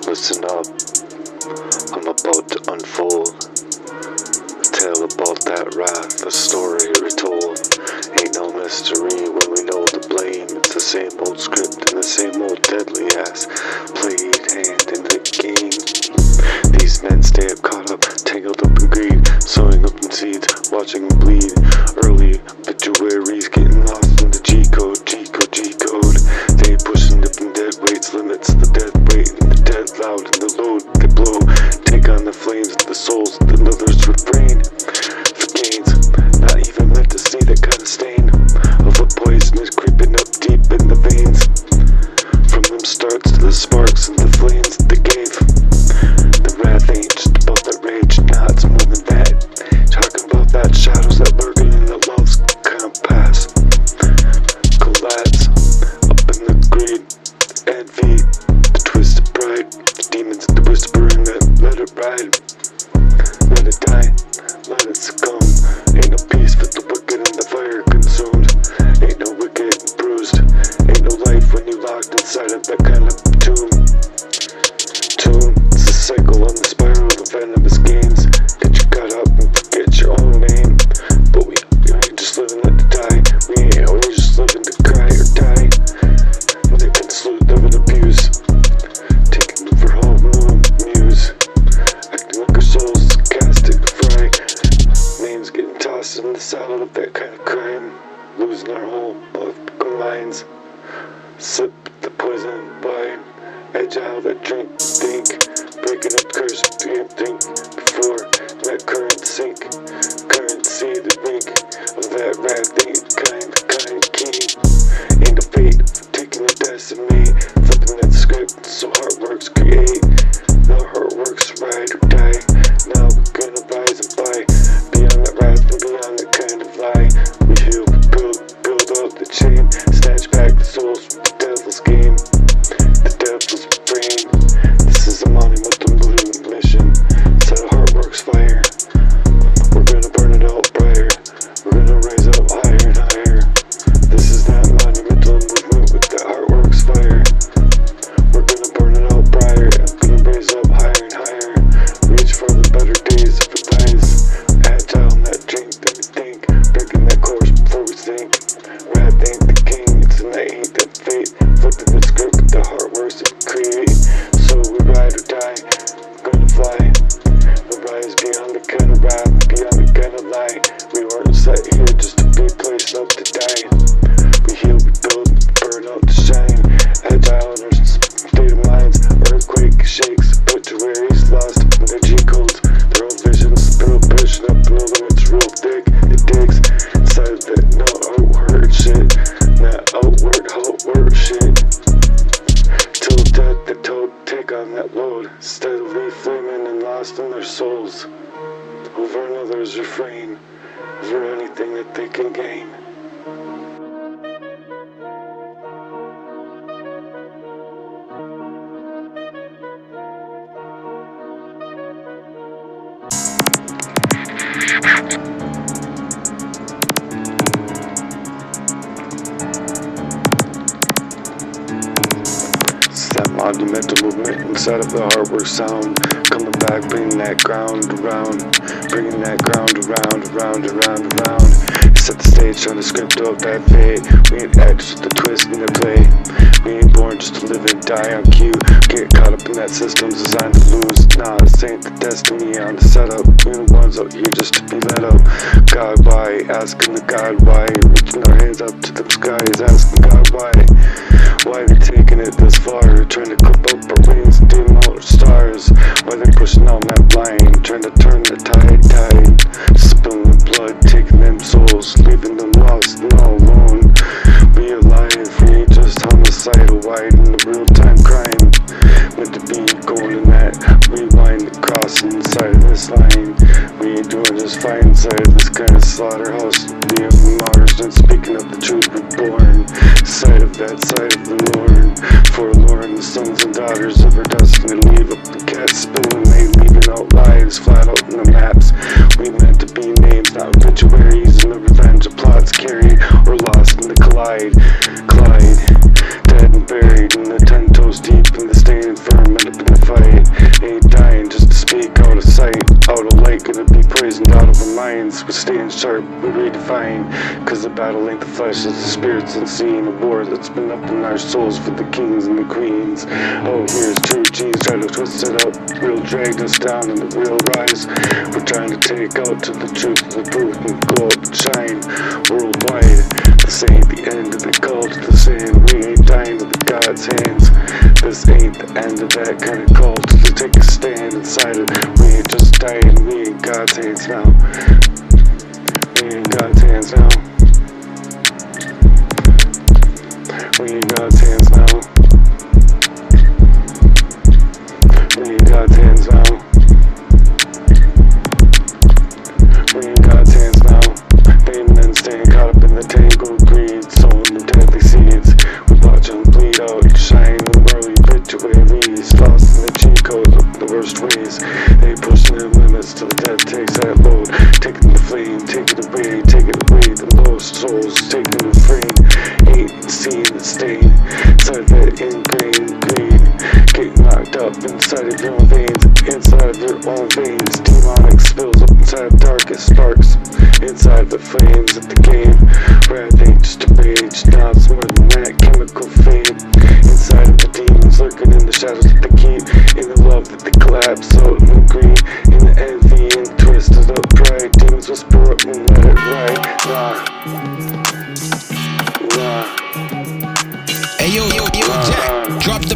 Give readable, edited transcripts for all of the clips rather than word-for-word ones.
Listen up, I'm about to unfold a tale about that wrath, a story retold. Ain't no mystery when we know the blame. It's the same old script and the same old deadly ass played hand in the game. These men stay up caught up, tangled up in greed, sowing up in seeds, watching them bleed. Early obituaries getting lost in the G-code. They pushing up in dead weights, limits the death weight and the dead loud in the load they blow. Take on the flames of the souls that others refrain for gains. Not even meant to see that kind of stain of a poison is creeping up deep in the veins. From them starts to the sparks and the flames they gave. The wrath ain't just about that rage, nah, it's more than that. Talking about that shadows that lurking in the love's compass. Collapse up in the greed, the envy, the twisted pride, the demons, the whispering that let it ride. Let it die, let it succumb. Ain't no peace for the wicked and the fire consumed. Ain't no wicked and bruised. Ain't no life when you locked inside of that kind of tomb. It's a cycle on the spiral of venomous games. Get you caught up and forget your own name. But we ain't just living to die. We ain't always just living to cry or die. And they can salute them and abuse, taking over home muse, acting like our souls is casted fry. Names getting tossed in the salad of that kind of crime, losing our whole political minds. Sip the poison wine, agile that drink, think, breaking up curse, think before that current sink. Currency, the rink of that wrath ain't kind key. Ain't no fate for taking a destiny, flipping that script so heart works create. Now heart works ride or die. Now we're gonna rise and fly beyond that wrath and beyond that kind of lie. We heal, build up the chain, snatch back the souls from the devil's game, the devil's brain. This is a monumental mission. Set a heart works fire. We're gonna burn it out brighter. We're gonna raise up higher and higher. This is that monumental movement with that heart works fire. We're gonna burn it out brighter. I'm gonna raise up higher and higher. Reach for the better days of our lives. Agile in that drink that we think, breaking that course before we sink. Wrath ain't the king, it's an ain't that fate. Flipping the script with the heart works that we create. So we ride or die, gonna fly. We rise beyond the kind of wrath, beyond the kind of lie. We weren't set here just to be placed up to die. We heal, we build, burn out to shine. Agile in our state of minds. Earthquake shakes, obituaries lost in their G-codes. Their own visions, real pushing up no limits, real thick. It digs inside of that no outward shit. Not outward shit. Till death the toad take on that load, steadily flaming and lost in their souls. Over another's refrain, over anything that they can gain. Monumental movement inside of the hardware sound, coming back, bringing that ground around, bringing that ground around. Set the stage, trying to script out that fate. We ain't actors with the twist in their play. We ain't born just to live and die on cue. Get caught up in that system designed to lose. Nah, this ain't the destiny on the setup. We're the ones out here just to be let up. God, why? Asking the God why. Reaching our hands up to the skies, asking God why. Why they taking it this far? Trying to clip up our wings, dim out our stars. Why they pushing on that line? Trying to turn the tide. Spilling blood, taking them souls, leaving them lost and all alone. We alive, we ain't just homicidal, wide in the real-time crime. Meant to be going in that rewind, crossing inside of this line. We ain't doing just fine inside of this kind of slaughterhouse. We have martyrs and speaking of the truth we're born. Side of that side of the Lord. Forlorn, the sons and daughters of our destiny. Leave up the cat spilling, they leaving out lives flat out in the maps. We meant to be names, not obituaries, and the revenge of plots carried or lost in the collide. Dead and buried in the 10 toes deep in the staying firm and up in the fight. minds. We're staying sharp, we redefine, cause the battle ain't the flesh, it's the spirits unseen. A war that's been up in our souls for the kings and the queens. Oh, here's true G's trying to twist it up. Real dragged us down in the real rise. We're trying to take out to the truth, the proof, and go up and shine worldwide. This ain't the end of the call to the sand. We ain't dying to the God's hands. This ain't the end of that kind of call to take a stand inside it. We ain't just dying, we ain't God's hands now. We ain't God's hands now. We ain't God's hands now. We ain't God's hands now. We ain't God's hands now. They men staying caught up in the tangle of greed, sowing the deadly seeds. We watch them bleed out, shine in early obituaries, lost in the cheat codes of the worst ways. They pushing their limits till the death takes that load, taking the flame, take it away, the lost souls, taking the frame. Ain't seeing the stain inside that ingrained greed. Get knocked up inside of your own veins, inside of your own veins. Demonic spills up inside of darkest sparks, inside the flames of the game. Wrath ain't just a rage, now it's more than that. Chemical fame inside of the demons, lurking in the shadows that they keep, in the love that they collapse out in the greed, in the envy and twisted up pride. Demons whisper up and let it ride. Nah. Hey yo, Jack, drop the.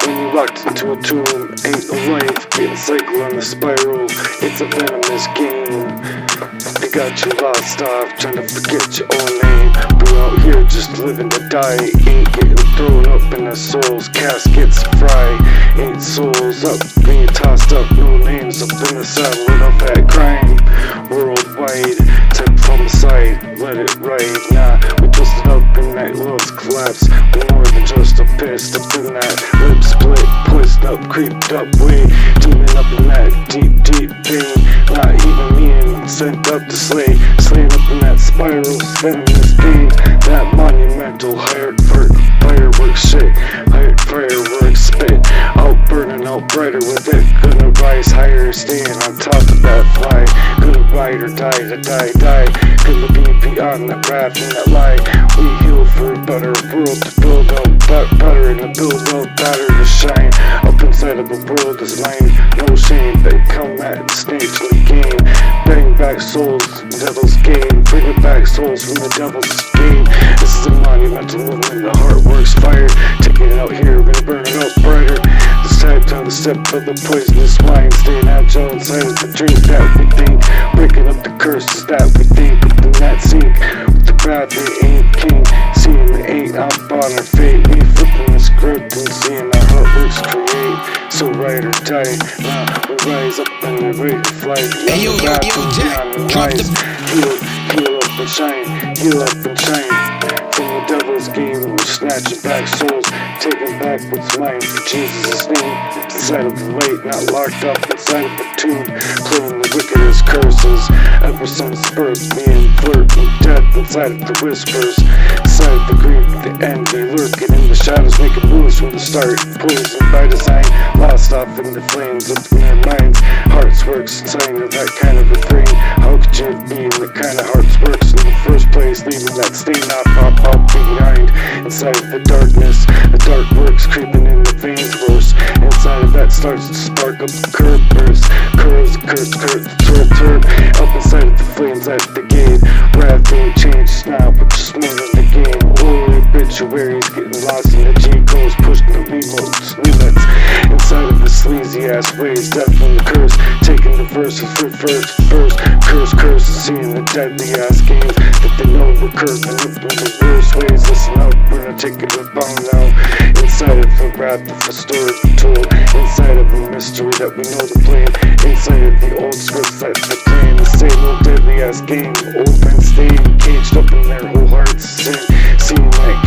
When you locked into a tomb, ain't no life, getting cycle on the spiral. It's a venomous game. They got you lost off, trying to forget your own name. We're out here just living to die. Ain't getting thrown up in our souls, caskets fry. Ain't souls up, being tossed up, no names up in the saddle of that crime. Worldwide, type homicide, let it ride. Nah, we twisted up in that love's collapse. More than just a piss up in that lip split, twist up, creeped up way, demon up in that deep pain. Not even being sent up to slay, slaying up in that spiral, venomous pain. That monumental fireworks shit, hired fireworks spit, out burning out brighter with it. Gonna rise higher, staying on top of that fly. Gonna ride or die to die. Gonna be beyond that wrath and that lie. We heal for a better world to build out better and to build out better to shine. Up inside of the world is mine, no shame. They come at the stage of the game. Bring back souls, the devil's game. Bringing back souls from the devil's game. This is a monumental movement, the heart works fire. Taking it out here, we're gonna burn it out brighter. This time the step of the poisonous wine. Staying agile inside of the drink that we think. Breaking up the curses that we think. Up in that sink, with the wrath we ain't king. Seeing the ain't up on our fate. We flipping the script and seeing our heart works create. So ride or die, now we rise up and we're ready to fly. Hey yo, Jack, drop the. Heal up and shine, heal up and shine. From the devil's game, we're snatching back souls, taking back what's mine for Jesus' name. Inside of the light, not locked up inside of the tomb, playing the wickedest curses. Ever since birth, me and flirt with death inside of the whispers. Inside of the greed, the envy, lurking in the shadows, making moves from the start. Poisoned by design, lost off in the flames up in their minds. Hearts works inside of that kind of a thing. How could you be in the kind of hearts works in the first place, leaving that stain off behind? Inside of the darkness, the dark works creeping in the veins worse. Inside of that starts to spark up the curve burst. Curves, turb. Up inside of the flames at the gate. Wrath ain't changed now, but just more than the game. Holy obituaries getting lost in the G-codes, pushing the limits. Inside of the sleazy ass ways, death from the curse. Taking the verses for first. Curse, seeing the deadly ass games that they know we're curving up in the worst ways. Listen up, we're not taking it bound now. Inside of the wrath of a story told. Inside of a mystery that we know the plan. Inside of the old scripts that they playing. The same old deadly ass game. Old men staying caged up in their whole hearts. Seeing that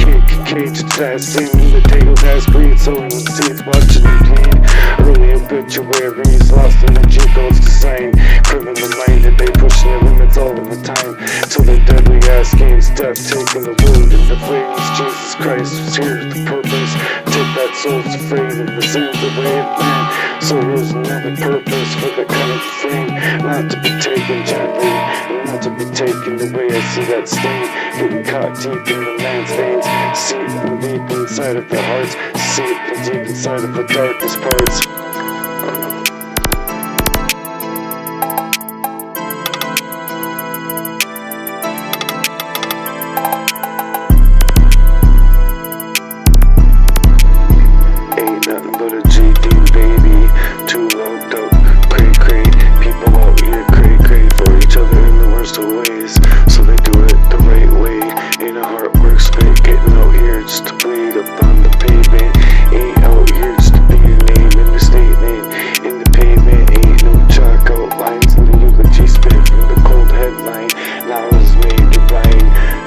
caged ass sin in the tails ass breed. Sowing the seeds, watching them bleed. Early obituaries lost in the G-codes design. Criminal minded, they pushing their limits all of the time. Till their deadly ass games death, taking the wound in the flames. Jesus Christ was here with the purpose. Take that soul's afraid of the sins of the way of man. So here's another purpose for the kind of frame, not to be taken gently, and not to be taken the way I see that stain, getting caught deep in the man's veins. See it from deep inside of their hearts, see it from deep inside of the darkest parts. Nothing but a G thing, baby. Too locked up, cray. People out here cray for each other in the worst of ways. So they do it the right way. Ain't a hard work spit, getting out here just to bleed up on the pavement. Ain't out here just to be a name in the statement. In the pavement, ain't no chalk outlines in the eulogy spit from the cold headline. Now is made to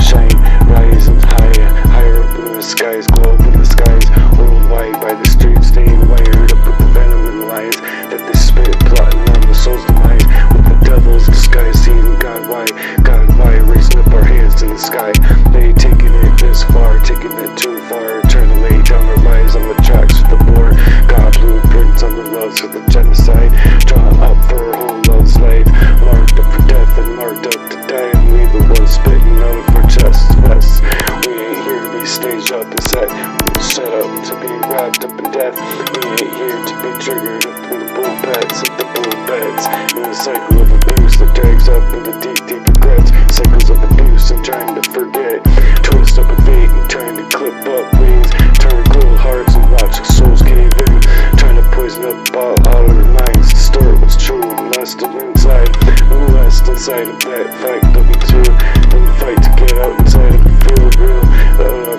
shine, rising higher up in the skies, glow up in the skies, worldwide by the streets, staying wired up with the venom and lies that they spit, plotting on the soul's demise, with the devil's disguise, seeing God why, raising up our hands in the sky. They taking it this far, taking it too far, trying to lay down our lives on the tracks with the war. God blueprints on the loves for the genocide, drawn up for our whole love's life, marked up for death and marked up to die, and we the ones spitting out of our chests. Vests. We ain't here to be staged up and set. We set up to be wrapped up in death. We ain't here to be triggered up in the bull beds, at the bull beds. In the cycle of abuse that drags up into deep regrets. Cycles of abuse and trying to forget. Twist up a fate and trying to clip up wings. Turn cold hearts and watch the souls cave in. Trying to poison up all out of their minds. Distort what's true and lust of inside. Lust inside of that fight that we do. And the fight to get out inside of the feel real.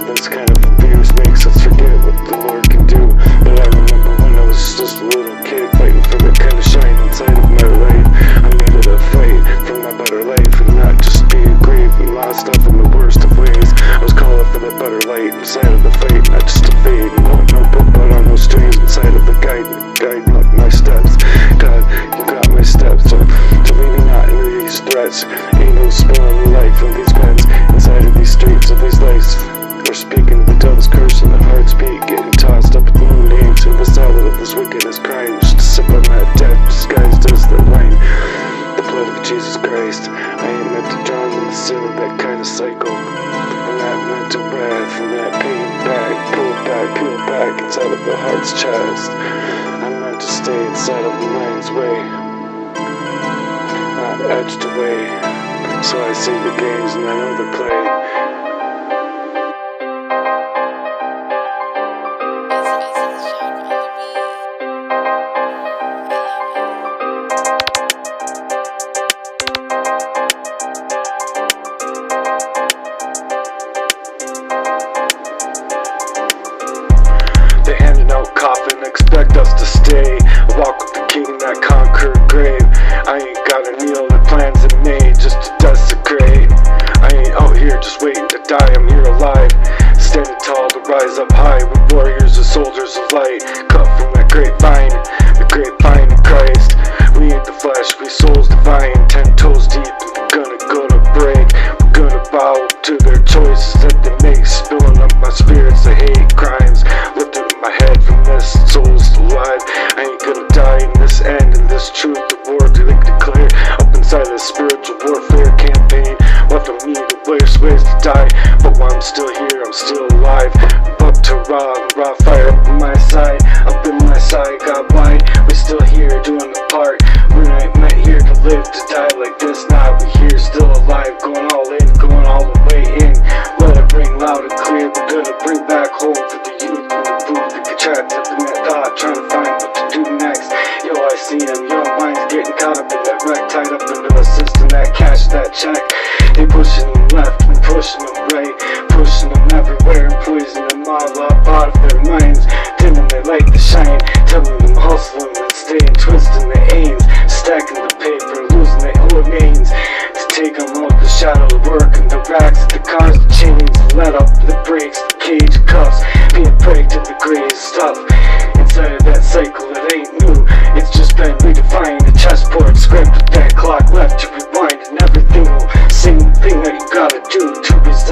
This kind of abuse makes us forget what the Lord can do. But I remember when I was just a little kid, fighting for that kind of shine inside of my life. I made it a fight for my better life, and not just be a grave and lost off in the worst of ways. I was calling for that better light inside of the fight, not just a fade. No book, but on those strings inside of the guiding up my steps. God, you got my steps, so lead me not into these threats. Ain't no spilling life from these pens inside of these streets of these lives. We're speaking of the devil's curse and the heart's beat, getting tossed up with no names in the salad of this wickedness crime. Just to sip on that death disguised as the wine. The blood of Jesus Christ. I ain't meant to drown in the sin of that kind of cycle. And that mental wrath and that pain back, peel back inside of the heart's chest. I'm meant to stay inside of the mind's way, not edged away. So I see the games and I know the play. They handing out coffin, expect us to stay. I walk with the king in that conquered grave. I ain't got any other plans in May just to desecrate. I ain't out here just waiting to die, I'm here alive, standing tall to rise up high with warriors and soldiers of light, cut from that grapevine, the grapevine of Christ. We ain't the flesh, we souls divine, 10 toes deep, and we're gonna break. We're gonna bow to their choices that they make, spilling up my spirits of hate crimes, lifting up my head from this soul's alive. I ain't gonna die in this end, in this truth, the war to declare up inside the spiritual warfare campaign. Left on me the worst ways to die, but while I'm still here, I'm still alive. Up to raw fire up on my side, up in my side, God wide. We're still here doing the part. We're not meant here to live to die like this. Nah, we're here still alive, going all in, going all the way in. Let it ring loud and clear. We're gonna bring back home for the youth and the booth that get trapped up in that thought, trying to find what to do next. Yo, I see them young minds getting caught up in that wreck, tied up into a system that cash that check. They pushing them left and pushing them right, pushing them everywhere and poisoning them all up out of their minds, dimming their light to shine, telling them hustling and staying twisting their aims, stacking the paper, losing their old names, to take them out the shadow of work and the racks, the cars, the chains, let up the brakes, the cage cuffs, being prey to the greatest stuff. Inside of that cycle, it ain't new, it's just been redefined. The chessboard script with that clock left to rewind, and everything will sing the thing that you gotta do to resist.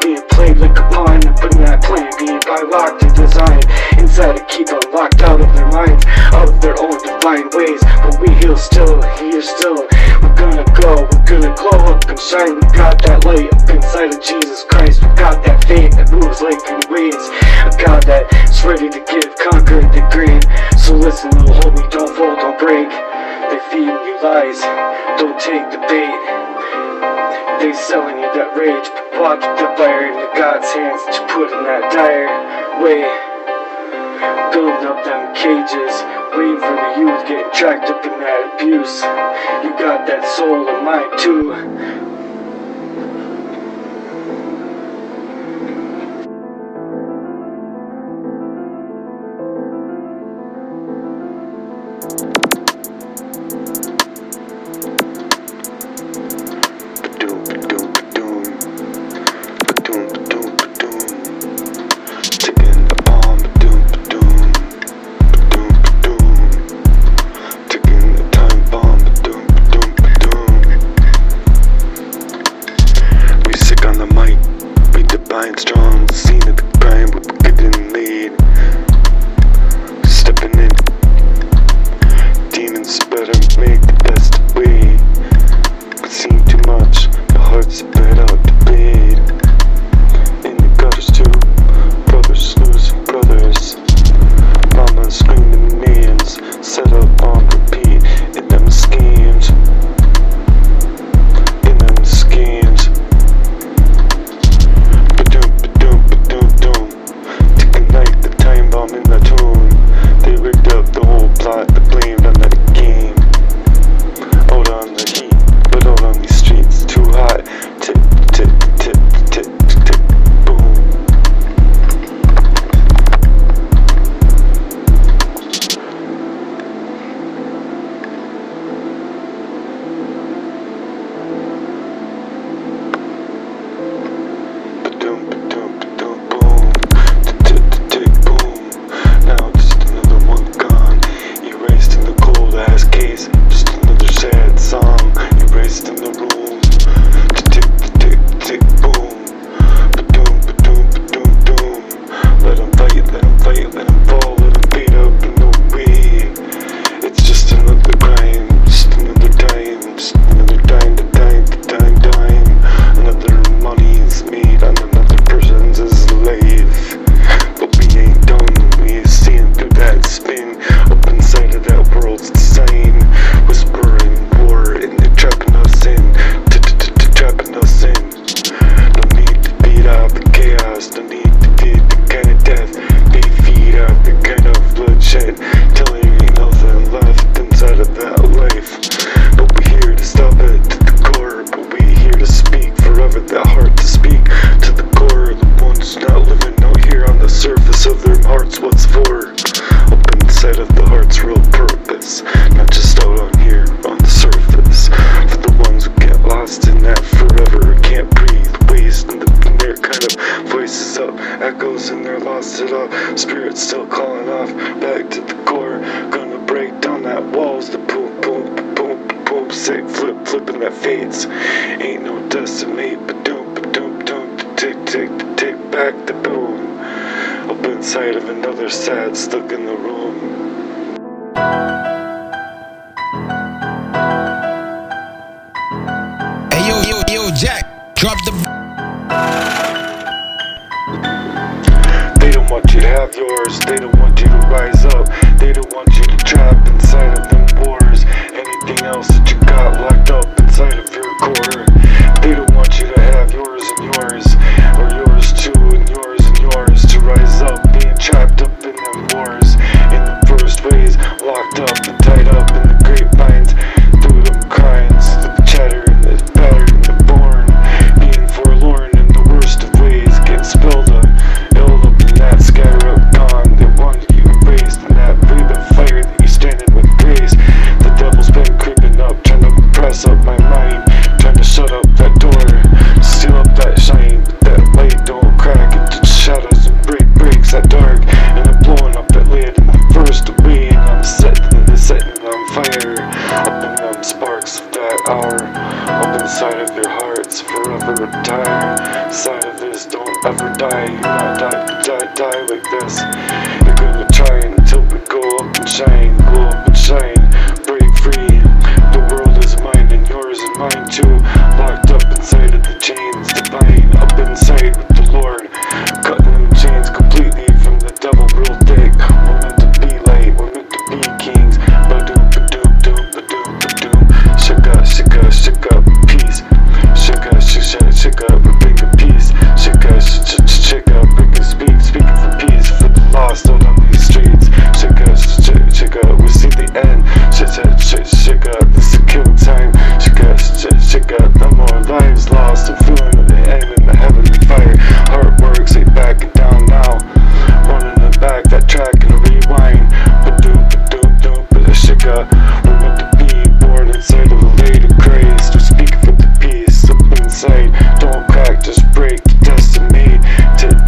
being played like a pawn, but not plan being by locked and designed inside to keep them locked out of their minds, out of their own divine ways. But we heal still, here still. We're gonna go, we're gonna glow up and shine. We got that light up inside of Jesus Christ. We got that faith that moves like in waves. A God that's ready to give, conquer the grain. So listen, little homie, don't fold, don't break. They feeding you lies, don't take the bait. They selling you that rage, but watch the fire into God's hands to put in that dire way. Building up them cages, waiting for the youth, getting tracked up in that abuse. You got that soul and mind too. Strong, scene of the crime, we're getting laid. Stepping in, demons better make the best way. But seen too much, the heart's spread out to bleed. In the gutters too, brothers losing brothers. Mama screaming names, set up on repeat. In them schemes, in them schemes. In the tune, they rigged up the whole plot, they blamed on the game. Out on the heat, but out on these streets, too hot. Tick, tick, tick, tick, tick, boom. Ba-doom, ba-doom, ba-doom, boom. Tick, tick, boom. Now just another one gone, erased in the cold ass case. Just another sad song, erased in the room. Tick, tick, tick, boom. Ba-doom, ba-doom, ba-doom, doom. Let them fight, let them fight, let them fall, let them beat up in the way. It's just another crime, just another dime, just another dime to dime to dime, dime. Another money is made on another person's slave. But we ain't done. We're seeing through that spin, up inside of that world's design. Whispering war, and they're trapping us in, trapping us in. No need to beat out the chaos, no need to feed the kind of death they feed out, the kind of bloodshed, telling you ain't nothing left inside of that life. But we're here to stop it to the core, but we're here to speak forever, that heart to speak to the core. The ones not living out here on the surface of their hearts, what's for? Up inside of the heart's real purpose, not just out on here on the surface. For the ones who get lost in that forever, can't breathe, waste in their kind of voices up, echoes and they're lost it up. Spirits still calling off, back to the core. Gonna break down that walls, the boom, boom, boom, boom, sick, flipping that fades. Ain't no decimate, but doom, doom, tick, tick, tick, back the boom. Up inside of another sad stuck in the room. Hey yo, Jack, drop the. They don't want you to have yours, they don't want you to rise up, they don't want you to trap inside of them wars. Anything else that you got locked up inside of your core, they don't want you to have yours and yours, or yours too and yours to rise up, being trapped up in them wars. In the first ways, locked up and tied up in the grapevines, through them crimes, the chatter and the patter and the born, being forlorn in the worst of ways, get spilled up, held up in that skyrock gone. They wanted you erased in that breathing fire that you standing with grace. The devil's been creeping up. ever die. You're not die like this. You're gonna try until we go up and shine, break free. The world is mine and yours and mine too. Locked up inside of the chains divine, up inside with the Lord, cutting the chains completely from the devil real thick. We're meant to be light, we're meant to be kings. Ba-doop, ba-doop, doop, ba-doop, ba-doop. Shake up, peace. Shake up, we bring the peace. Shake up, we can speaking for peace, for the lost out on these streets. Shake up, we see the end. Shake up, this is a kill time. Shake up, no more lives lost. I'm feeling the end in the heavenly fire. Heart works, ain't backing down now. Running it back, that track and a rewind. Ba-doop, shake up. We're meant to be born inside of a lady Christ. We're speaking for the peace up inside. Don't crack, just break. Decimate.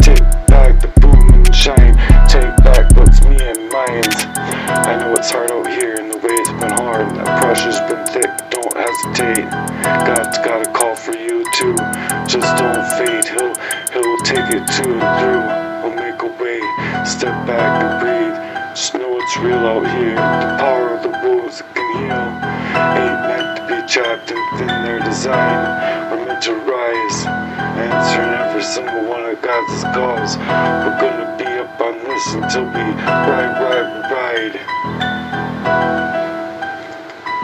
Take back the boom and shine. Take back what's me and mine. I know it's hard out here and the way's been hard. That pressure's been thick. Don't hesitate. God's got a call for you too. Just don't fade. He'll take it to and through. He'll make a way. Step back and breathe. Just know it's real out here. The power of the wolves that can heal. Ain't meant to be trapped within their design. We're meant to rise, answering every single one of God's calls. We're gonna be up on this until we ride.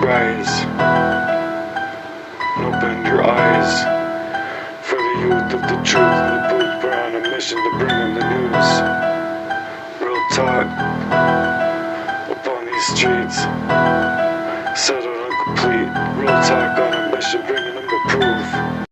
Rise. And open your eyes. For the youth of the truth and the booth, we're on a mission to bring them the news. Real talk up on these streets, settled and complete. Real talk on a mission, bringing them the proof.